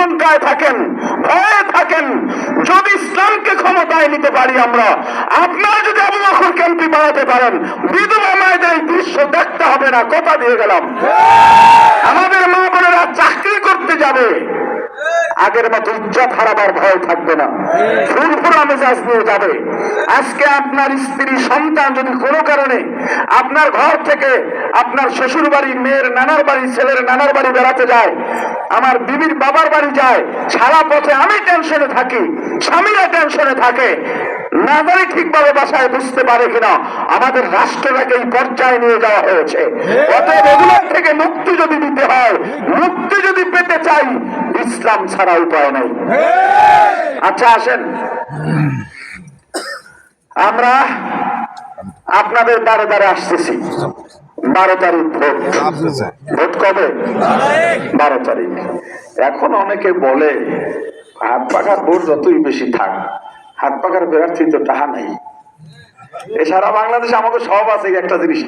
আশঙ্কায় থাকেন, ভয়ে থাকেন, যদি ইসলামকে ক্ষমতায় নিতে পারি আমরা, আপনারা যদি আবু বকরকে এমপি বানাতে পারেন, বিধবা মায়েদের এই দৃশ্য দেখতে হবে না, কথা দিয়ে গেলাম। আমাদের মা বোনেরা চাকরি করতে যাবে, আগের মতো ইজ্জত হারাবার ভয় থাকবে না, ফুরফুরা মেজাজ নিয়ে যাবে। আজকে আপনার স্ত্রী সন্তান যদি কোনো কারণে আপনার ঘর থেকে আপনার শ্বশুর বাড়ি, মেয়ের নানার বাড়ি, ছেলের নানার বাড়ি বেড়াতে যায়, আমার বিবির বাবার বাড়ি যায়, সারা পথে আমি টেনশনে থাকি, স্বামীরা টেনশনে থাকে, না জানি ঠিকভাবে বাসায় বুঝতে পারে কিনা। আমাদের রাষ্ট্রটাকে এই পর্যায়ে নিয়ে যাওয়া হয়েছে। অতএব এগুলোর থেকে মুক্তি যদি দিতে হয়, মুক্তি যদি পেতে চাই, ইসলাম ছাড়া উপায় নাই। আচ্ছা আসেন, আমরা আপনাদের দ্বারে দ্বারে আসতেছি। 12 তারিখ ভোট। ভোট কবে? 12 তারিখ। এখন অনেকে বলে হাত পাখার ভোট যতই বেশি থাক, হাত পাখার প্রার্থী তো টাকা নাই। এ সারা বাংলাদেশে আমাকে সব আছে, একটা জিনিস